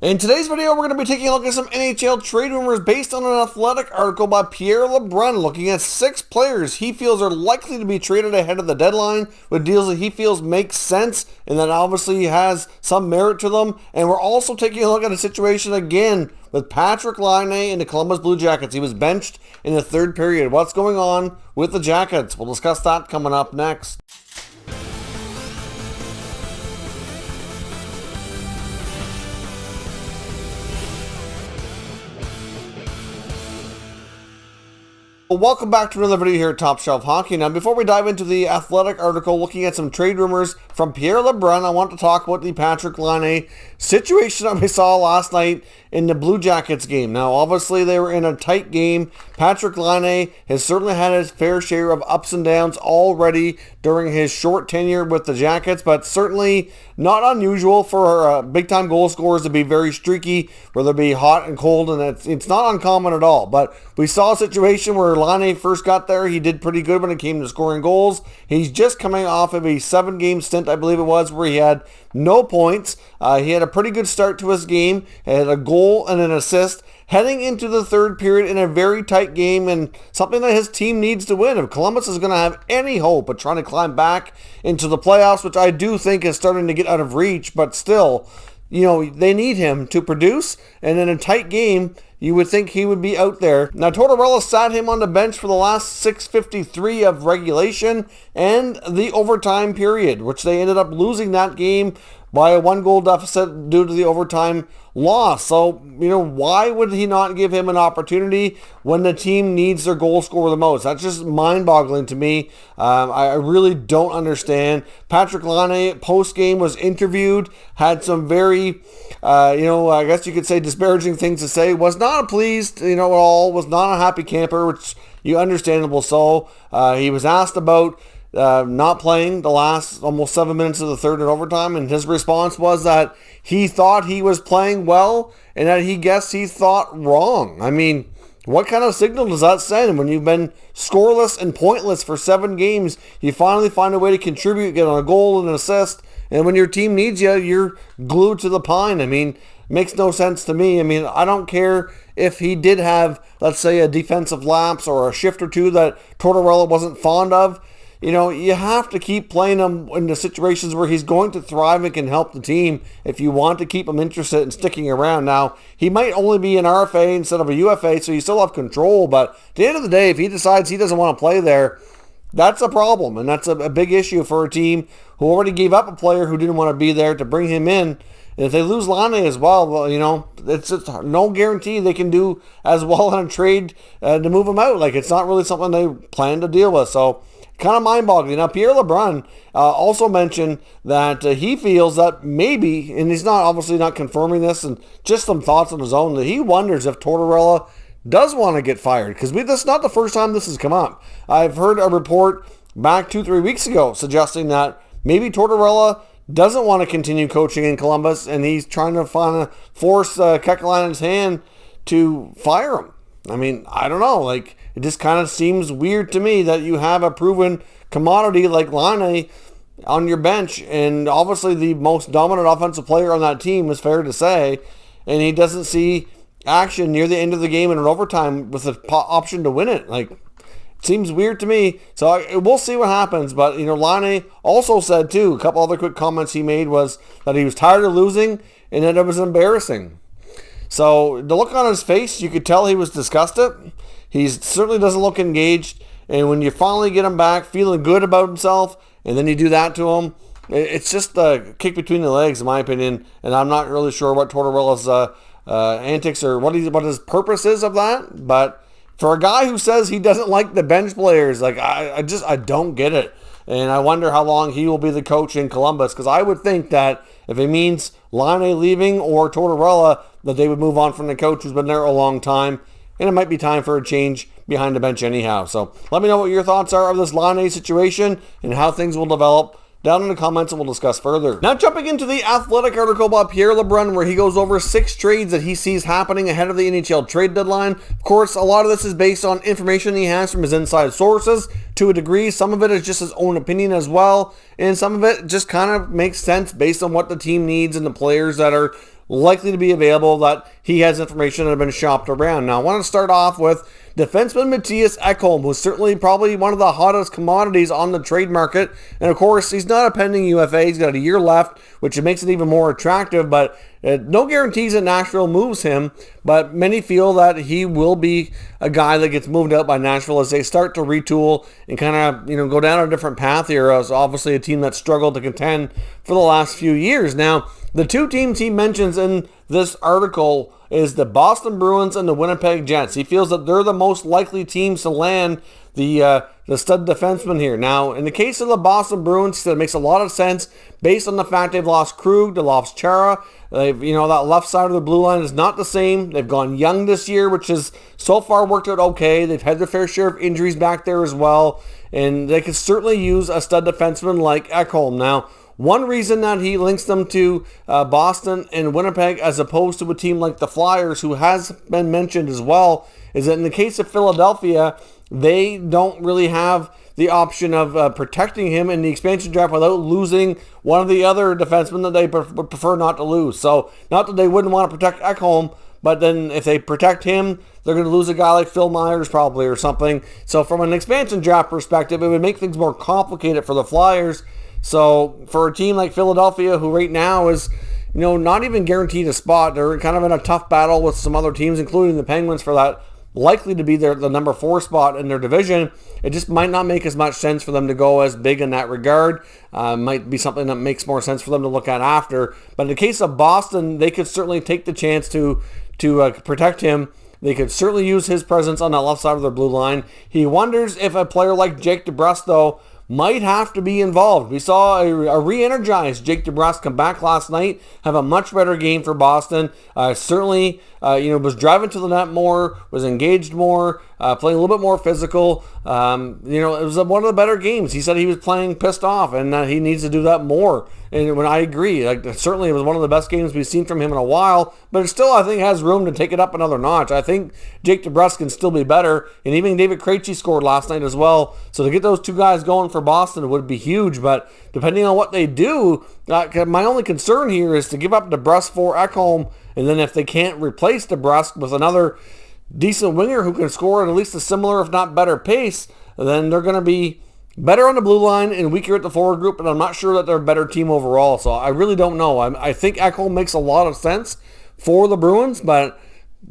In today's video, we're going to be taking a look at some NHL trade rumors based on an Athletic article by Pierre LeBrun looking at 6 players he feels are likely to be traded ahead of the deadline with deals that he feels make sense and that obviously has some merit to them. And we're also taking a look at a situation again with Patrik Laine in the Columbus Blue Jackets. He was benched in the third period. What's going on with the Jackets? We'll discuss that coming up next. Well, welcome back to another video here at Top Shelf Hockey. Now, before we dive into the Athletic article looking at some trade rumors from Pierre LeBrun, I want to talk about the Patrik Laine situation that we saw last night in the Blue Jackets game. Now, obviously, they were in a tight game. Patrik Laine has certainly had his fair share of ups and downs already during his short tenure with the Jackets, but certainly not unusual for big-time goal scorers to be very streaky, whether it be hot and cold, and it's not uncommon at all. But we saw a situation where Laine first got there. He did pretty good when it came to scoring goals. He's just coming off of a 7-game stint, I believe it was, where he had no points. He had a pretty good start to his game. He had a goal and an assist heading into the third period in a very tight game, and something that his team needs to win. If Columbus is going to have any hope of trying to climb back into the playoffs, which I do think is starting to get out of reach, but still, they need him to produce, and in a tight game, you would think he would be out there. Now, Tortorella sat him on the bench for the last 6:53 of regulation and the overtime period, which they ended up losing that game by a 1-goal deficit due to the overtime loss. So, why would he not give him an opportunity when the team needs their goal scorer the most? That's just mind-boggling to me. I really don't understand. Patrik Laine, post-game, was interviewed, had some very, I guess you could say disparaging things to say, was not pleased, at all, was not a happy camper, which you understandable so. He was asked about not playing the last almost 7 minutes of the third in overtime, and his response was that he thought he was playing well and that he guessed he thought wrong. I mean, what kind of signal does that send when you've been scoreless and pointless for 7 games? You finally find a way to contribute, get on a goal and an assist, and when your team needs you, you're glued to the pine. I mean, makes no sense to me. I mean, I don't care if he did have, let's say, a defensive lapse or a shift or two that Tortorella wasn't fond of. You have to keep playing him in the situations where he's going to thrive and can help the team if you want to keep him interested in sticking around. Now, he might only be an RFA instead of a UFA, so you still have control, but at the end of the day, if he decides he doesn't want to play there, that's a problem, and that's a big issue for a team who already gave up a player who didn't want to be there to bring him in. And if they lose Laine as well, it's just no guarantee they can do as well on a trade to move him out. Like, it's not really something they plan to deal with, so kind of mind-boggling. Now, Pierre LeBrun also mentioned that he feels that maybe, and he's obviously not confirming this, and just some thoughts on his own, that he wonders if Tortorella does want to get fired, because this is not the first time this has come up. I've heard a report back 2-3 weeks ago suggesting that maybe Tortorella doesn't want to continue coaching in Columbus, and he's trying to force Kekäläinen's hand to fire him. I mean, I don't know. Like, it just kind of seems weird to me that you have a proven commodity like Laine on your bench, and obviously the most dominant offensive player on that team, is fair to say, and he doesn't see action near the end of the game in an overtime with the option to win it. Like, it seems weird to me. So we'll see what happens. But, Laine also said, too, a couple other quick comments he made was that he was tired of losing and that it was embarrassing. So the look on his face, you could tell he was disgusted. He certainly doesn't look engaged. And when you finally get him back feeling good about himself, and then you do that to him, it's just a kick between the legs, in my opinion. And I'm not really sure what Tortorella's antics or what his purpose is of that. But for a guy who says he doesn't like the bench players, like I don't get it. And I wonder how long he will be the coach in Columbus, because I would think that if it means Laine leaving or Tortorella, that they would move on from the coach who's been there a long time, and it might be time for a change behind the bench anyhow. So let me know what your thoughts are of this Laine situation and how things will develop down in the comments, and we'll discuss further. Now, jumping into the Athletic article by Pierre LeBrun, where he goes over 6 trades that he sees happening ahead of the NHL trade deadline. Of course, a lot of this is based on information he has from his inside sources to a degree. Some of it is just his own opinion as well, and some of it just kind of makes sense based on what the team needs and the players that are likely to be available that he has information that have been shopped around. Now, I want to start off with defenseman Mattias Ekholm, who's certainly probably one of the hottest commodities on the trade market. And of course, he's not a pending UFA. He's got a year left, which makes it even more attractive. But no guarantees that Nashville moves him. But many feel that he will be a guy that gets moved out by Nashville as they start to retool and kind of go down a different path here. As obviously a team that struggled to contend for the last few years. Now, the two teams he mentions in this article is the Boston Bruins and the Winnipeg Jets. He feels that they're the most likely teams to land the stud defenseman here. Now, in the case of the Boston Bruins, he said it makes a lot of sense based on the fact they've lost Krug, they lost Chara. They've, that left side of the blue line is not the same. They've gone young this year, which has so far worked out okay. They've had their fair share of injuries back there as well, and they could certainly use a stud defenseman like Ekholm. Now, one reason that he links them to Boston and Winnipeg as opposed to a team like the Flyers, who has been mentioned as well, is that in the case of Philadelphia, they don't really have the option of protecting him in the expansion draft without losing one of the other defensemen that they would prefer not to lose. So, not that they wouldn't want to protect Ekholm, but then if they protect him, they're going to lose a guy like Phil Myers probably or something. So from an expansion draft perspective, it would make things more complicated for the Flyers. So for a team like Philadelphia, who right now is, not even guaranteed a spot, they're kind of in a tough battle with some other teams, including the Penguins, for that likely to be the number 4 spot in their division. It just might not make as much sense for them to go as big in that regard. Might be something that makes more sense for them to look at after. But in the case of Boston, they could certainly take the chance to protect him. They could certainly use his presence on that left side of their blue line. He wonders if a player like Jake DeBrusk, though, might have to be involved. We saw a re-energized Jake DeBrusk come back last night, have a much better game for Boston. Certainly, was driving to the net more, was engaged more, playing a little bit more physical. It was one of the better games. He said he was playing pissed off and that he needs to do that more. And when I agree, certainly it was one of the best games we've seen from him in a while, but it still, I think, has room to take it up another notch. I think Jake DeBrusk can still be better, and even David Krejci scored last night as well. So to get those two guys going for Boston would be huge, but depending on what they do, my only concern here is to give up DeBrusk for Ekholm, and then if they can't replace DeBrusk with another decent winger who can score at least a similar, if not better pace, then they're going to be better on the blue line and weaker at the forward group, and I'm not sure that they're a better team overall. So I really don't know. I think Ekholm makes a lot of sense for the Bruins, but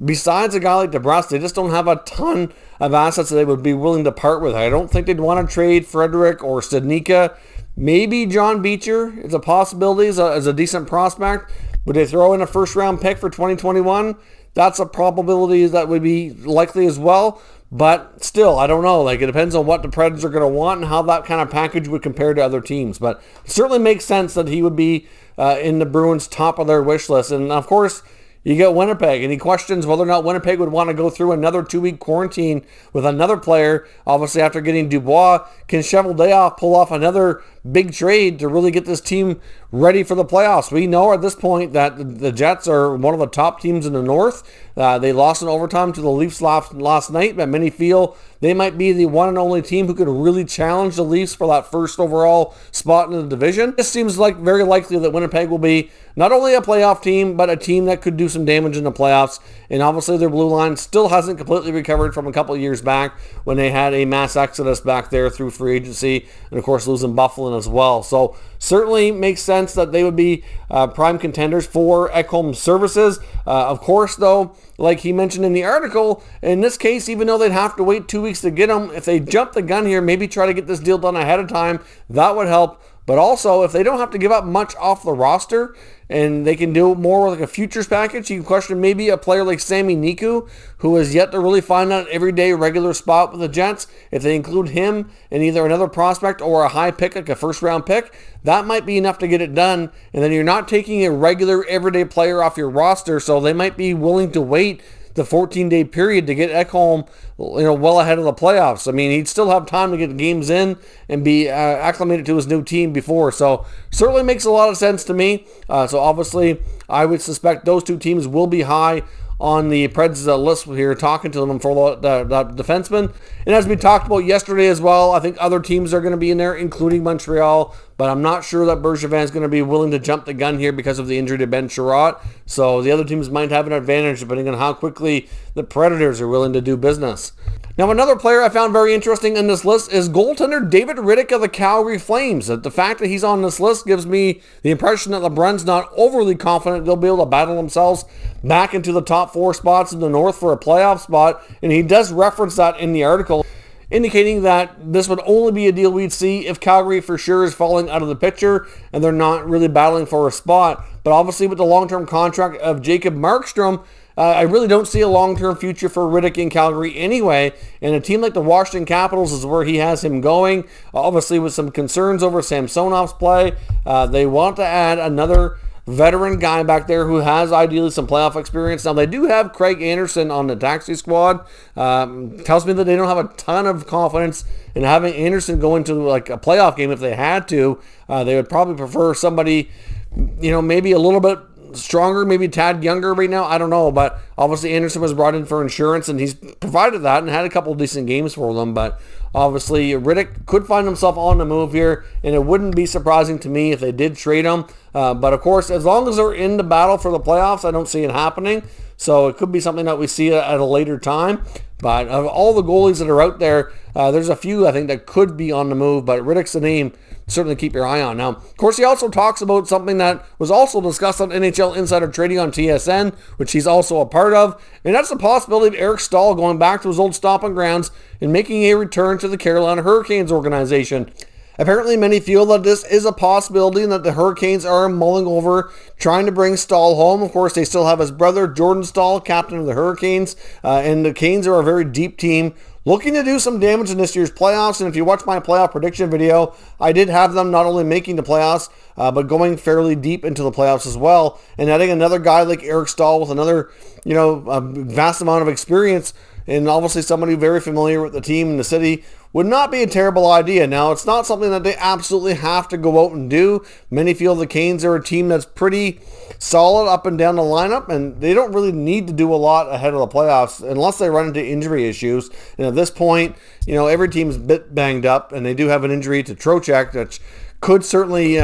besides a guy like DeBrusk, they just don't have a ton of assets that they would be willing to part with. I don't think they'd want to trade Riddick or Studnicka. Maybe John Beecher is a possibility as a decent prospect. Would they throw in a first-round pick for 2021? That's a probability that would be likely as well. But still, I don't know. It depends on what the Predators are going to want and how that kind of package would compare to other teams. But it certainly makes sense that he would be in the Bruins' top of their wish list. And, of course, you get Winnipeg, and he questions whether or not Winnipeg would want to go through another 2-week quarantine with another player. Obviously, after getting Dubois, can Cheveldayoff pull off another big trade to really get this team ready for the playoffs? We know at this point that the Jets are one of the top teams in the North. They lost in overtime to the Leafs last night, but many feel they might be the one and only team who could really challenge the Leafs for that first overall spot in the division. It seems like very likely that Winnipeg will be not only a playoff team, but a team that could do some damage in the playoffs. And obviously their blue line still hasn't completely recovered from a couple of years back when they had a mass exodus back there through free agency, and of course losing Buffalo as well. So certainly makes sense that they would be prime contenders for Ekholm's services. Of course, though, like he mentioned in the article, in this case, even though they'd have to wait 2 weeks to get him, if they jump the gun here, maybe try to get this deal done ahead of time, that would help. But also, if they don't have to give up much off the roster and they can do more with a futures package, you can question maybe a player like Sami Niku, who has yet to really find that everyday regular spot with the Jets. If they include him in either another prospect or a high pick, like a first-round pick, that might be enough to get it done. And then you're not taking a regular everyday player off your roster, so they might be willing to wait the 14-day period to get Ekholm, well ahead of the playoffs. I mean, he'd still have time to get the games in and be acclimated to his new team before. So certainly makes a lot of sense to me. So obviously, I would suspect those two teams will be high on the Preds list here, talking to them for the defenseman. And as we talked about yesterday as well, I think other teams are going to be in there, including Montreal, but I'm not sure that Bergevin's going to be willing to jump the gun here because of the injury to Ben Sherratt. So the other teams might have an advantage depending on how quickly the Predators are willing to do business. Now, another player I found very interesting in this list is goaltender David Riddick of the Calgary Flames. The fact that he's on this list gives me the impression that LeBrun's not overly confident they'll be able to battle themselves back into the top 4 spots in the North for a playoff spot, and he does reference that in the article, indicating that this would only be a deal we'd see if Calgary for sure is falling out of the picture and they're not really battling for a spot. But obviously with the long-term contract of Jacob Markstrom, I really don't see a long-term future for Riddick in Calgary anyway, and a team like the Washington Capitals is where he has him going. Obviously with some concerns over Samsonov's play, they want to add another veteran guy back there who has ideally some playoff experience. Now they do have Craig Anderson on the taxi squad. Tells me that they don't have a ton of confidence in having Anderson go into like a playoff game if they had to. They would probably prefer somebody, maybe a little bit stronger, maybe a tad younger right now. I don't know, but obviously Anderson was brought in for insurance and he's provided that and had a couple of decent games for them. But obviously Riddick could find himself on the move here, and it wouldn't be surprising to me if they did trade him. But of course, as long as they're in the battle for the playoffs, I don't see it happening. So it could be something that we see at a later time. But of all the goalies that are out there, there's a few I think that could be on the move, but Riddick's the name certainly keep your eye on. Now, of course, he also talks about something that was also discussed on NHL Insider Trading on TSN, which he's also a part of, and that's the possibility of Eric Staal going back to his old stomping grounds and making a return to the Carolina Hurricanes organization. Apparently, many feel that this is a possibility and that the Hurricanes are mulling over trying to bring Staal home. Of course, they still have his brother, Jordan Staal, captain of the Hurricanes, and the Canes are a very deep team looking to do some damage in this year's playoffs. And if you watch my playoff prediction video, I did have them not only making the playoffs, but going fairly deep into the playoffs as well. And adding another guy like Eric Staal with another, a vast amount of experience, and obviously somebody very familiar with the team and the city, would not be a terrible idea. Now, it's not something that they absolutely have to go out and do. Many feel the Canes are a team that's pretty solid up and down the lineup, and they don't really need to do a lot ahead of the playoffs unless they run into injury issues. And at this point, every team's a bit banged up, and they do have an injury to Trocheck, which could certainly,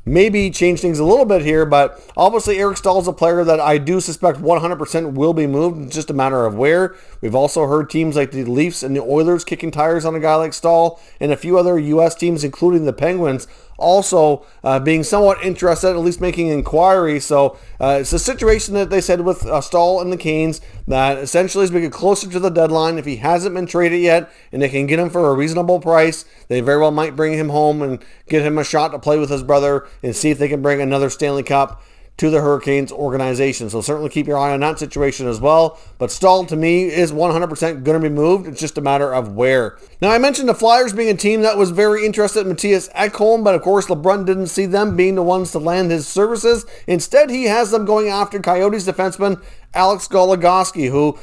maybe change things a little bit here, but obviously Eric Staal is a player that I do suspect 100% will be moved. It's just a matter of where. We've also heard teams like the Leafs and the Oilers kicking tires on a guy like Staal, and a few other U.S. teams, including the Penguins, also being somewhat interested, at least making inquiries. So it's a situation that they said with Staal and the Canes that essentially as we get closer to the deadline, if he hasn't been traded yet and they can get him for a reasonable price, they very well might bring him home and get him a shot to play with his brother and see if they can bring another Stanley Cup to the Hurricanes organization. So certainly keep your eye on that situation as well. But Staal, to me, is 100% going to be moved. It's just a matter of where. Now, I mentioned the Flyers being a team that was very interested in Mattias Ekholm, but of course, LeBrun didn't see them being the ones to land his services. Instead, he has them going after Coyotes defenseman Alex Goligoski, who,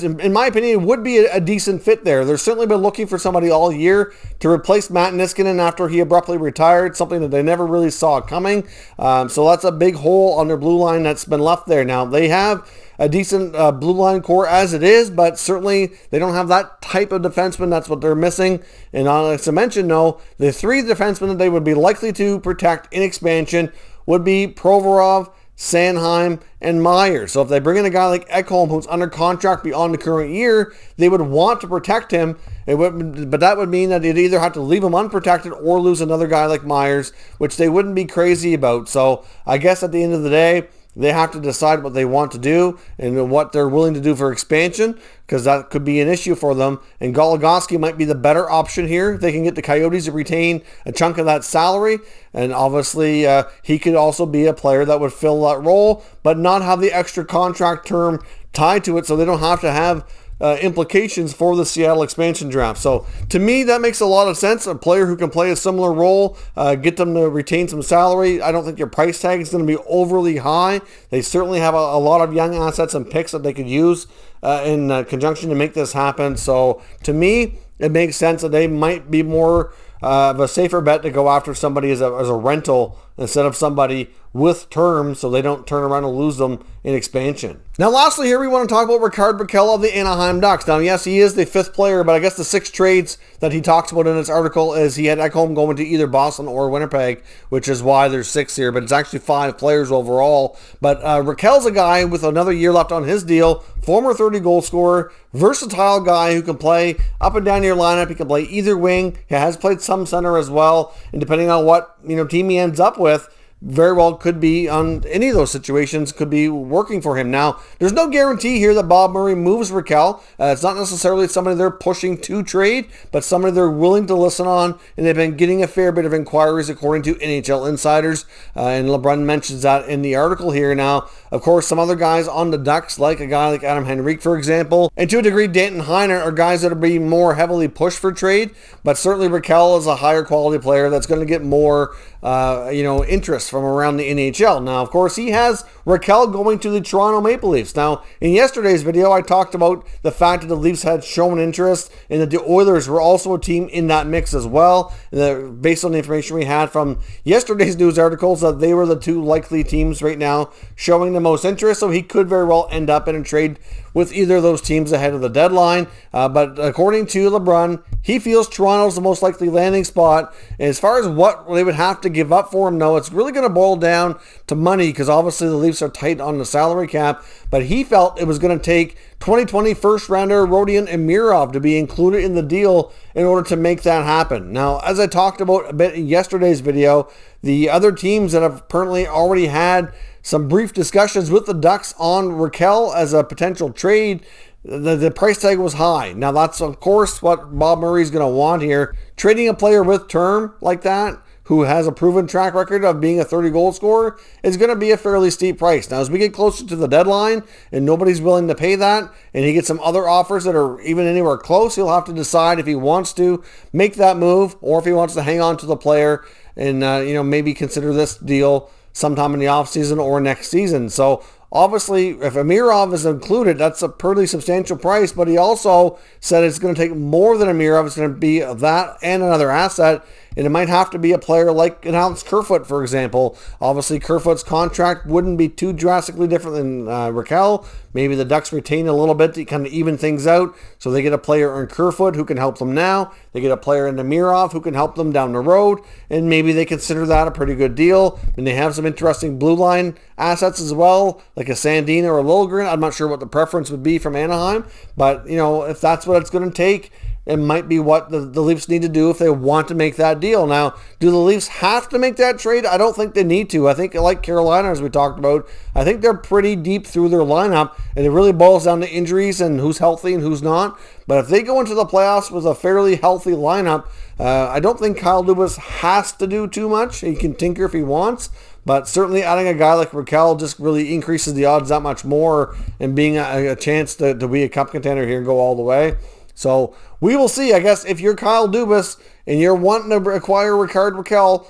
in my opinion, would be a decent fit there. They've certainly been looking for somebody all year to replace Matt Niskanen after he abruptly retired, something that they never really saw coming. So that's a big hole on their blue line that's been left there. Now, they have a decent blue line core as it is, but certainly they don't have that type of defenseman. That's what they're missing. And as I mentioned, though, the three defensemen that they would be likely to protect in expansion would be Provorov, Sanheim, and Myers. So if they bring in a guy like Ekholm, who's under contract beyond the current year, they would want to protect him. But that would mean that they'd either have to leave him unprotected or lose another guy like Myers, which they wouldn't be crazy about. So I guess at the end of the day, they have to decide what they want to do and what they're willing to do for expansion, because that could be an issue for them. And Goligoski might be the better option here. They can get the Coyotes to retain a chunk of that salary. And obviously, he could also be a player that would fill that role, but not have the extra contract term tied to it, so they don't have to have implications for the Seattle expansion draft. So to me, that makes a lot of sense. A player who can play a similar role, get them to retain some salary. I don't think your price tag is going to be overly high. They certainly have a lot of young assets and picks that they could use in conjunction to make this happen. So to me, it makes sense that they might be more of a safer bet to go after somebody as a rental instead of somebody with terms so they don't turn around and lose them in expansion. Now, lastly here, we want to talk about Rickard Rakell of the Anaheim Ducks. Now, yes, he is the 5th player, but I guess the 6 trades that he talks about in this article is he had Ekholm going to either Boston or Winnipeg, which is why there's 6 here, but it's actually 5 players overall. But Rakell's a guy with another year left on his deal, former 30-goal scorer, versatile guy who can play up and down your lineup. He can play either wing. He has played some center as well, and depending on what team he ends up with, very well could be on any of those situations, could be working for him. Now, there's no guarantee here that Bob Murray moves Rakell. It's not necessarily somebody they're pushing to trade, but somebody they're willing to listen on, and they've been getting a fair bit of inquiries according to NHL insiders, and LeBrun mentions that in the article here. Now, of course, some other guys on the Ducks, like a guy like Adam Henrique, for example, and to a degree, Danton Heiner, are guys that are being more heavily pushed for trade, but certainly Rakell is a higher quality player that's going to get more interest from around the NHL. Now, of course, he has Rakell going to the Toronto Maple Leafs. Now, in yesterday's video, I talked about the fact that the Leafs had shown interest and that the Oilers were also a team in that mix as well. Based on the information we had from yesterday's news articles, that they were the 2 likely teams right now showing the most interest, so he could very well end up in a trade with either of those teams ahead of the deadline. But according to LeBrun, he feels Toronto's the most likely landing spot. And as far as what they would have to give up for him, no, it's really going to boil down to money, because obviously the Leafs are tight on the salary cap. But he felt it was going to take 2020 first-rounder Rodion Amirov to be included in the deal in order to make that happen. Now, as I talked about a bit in yesterday's video, the other teams that have apparently already had some brief discussions with the Ducks on Rakell as a potential trade, the price tag was high. Now, that's, of course, what Bob Murray's going to want here. Trading a player with term like that, who has a proven track record of being a 30-goal scorer, is going to be a fairly steep price. Now, as we get closer to the deadline and nobody's willing to pay that, and he gets some other offers that are even anywhere close, he'll have to decide if he wants to make that move or if he wants to hang on to the player and maybe consider this deal sometime in the offseason or next season. So obviously, if Amirov is included, that's a pretty substantial price, but he also said it's going to take more than Amirov. It's going to be that and another asset, and it might have to be a player like an Alex Kerfoot, for example. Obviously, Kerfoot's contract wouldn't be too drastically different than Rakell. Maybe the Ducks retain a little bit to kind of even things out, so they get a player in Kerfoot who can help them now. They get a player in Amirov who can help them down the road, and maybe they consider that a pretty good deal. And they have some interesting blue line assets as well, like a Sandin or a Liljegren. I'm not sure what the preference would be from Anaheim, but if that's what it's going to take, it might be what the Leafs need to do if they want to make that deal. Now, do the Leafs have to make that trade? I don't think they need to. I think, like Carolina, as we talked about, I think they're pretty deep through their lineup, and it really boils down to injuries and who's healthy and who's not. But if they go into the playoffs with a fairly healthy lineup, I don't think Kyle Dubas has to do too much. He can tinker if he wants, but certainly adding a guy like Rakell just really increases the odds that much more, and being a chance to be a cup contender here and go all the way. So we will see. I guess if you're Kyle Dubas and you're wanting to acquire Rickard Rakell,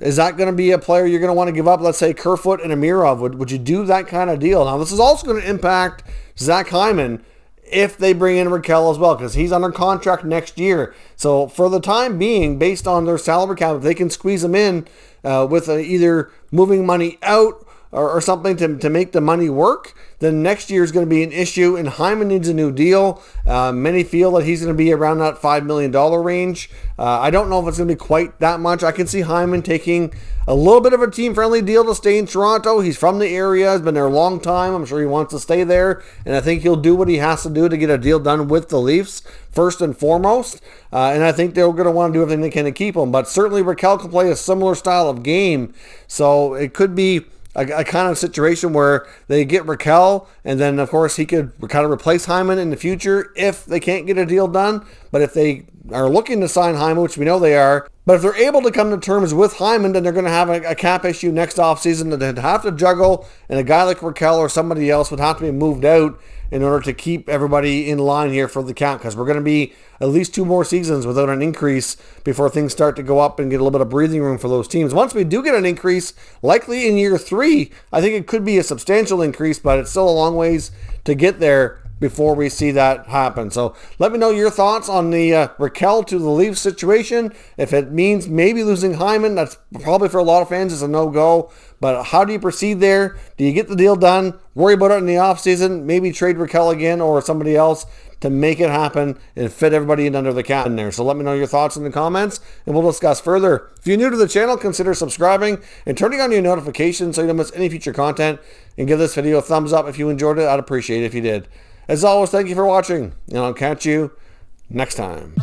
is that going to be a player you're going to want to give up? Let's say Kerfoot and Amirov. Would you do that kind of deal? Now, this is also going to impact Zach Hyman if they bring in Rakell as well, because he's under contract next year. So for the time being, based on their salary cap, if they can squeeze him in with either moving money out or something to make the money work, then next year is going to be an issue, and Hyman needs a new deal. Many feel that he's going to be around that $5 million range. I don't know if it's going to be quite that much. I can see Hyman taking a little bit of a team-friendly deal to stay in Toronto. He's from the area, has been there a long time. I'm sure he wants to stay there, and I think he'll do what he has to do to get a deal done with the Leafs, first and foremost. And I think they're going to want to do everything they can to keep him. But certainly Rakell can play a similar style of game, so it could be a kind of situation where they get Rakell, and then, of course, he could kind of replace Hyman in the future if they can't get a deal done. But if they are looking to sign Hyman, which we know they are, but if they're able to come to terms with Hyman, then they're going to have a cap issue next offseason that they'd have to juggle, and a guy like Rakell or somebody else would have to be moved out in order to keep everybody in line here for the cap, because we're going to be at least 2 more seasons without an increase before things start to go up and get a little bit of breathing room for those teams. Once we do get an increase, likely in year 3, I think it could be a substantial increase, but it's still a long ways to get there before we see that happen. So let me know your thoughts on the Rakell to the Leafs situation. If it means maybe losing Hyman, that's probably for a lot of fans is a no-go. But how do you proceed there? Do you get the deal done? Worry about it in the offseason? Maybe trade Rakell again or somebody else to make it happen and fit everybody in under the cap in there. So let me know your thoughts in the comments and we'll discuss further. If you're new to the channel, consider subscribing and turning on your notifications so you don't miss any future content, and give this video a thumbs up if you enjoyed it. I'd appreciate it if you did. As always, thank you for watching, and I'll catch you next time.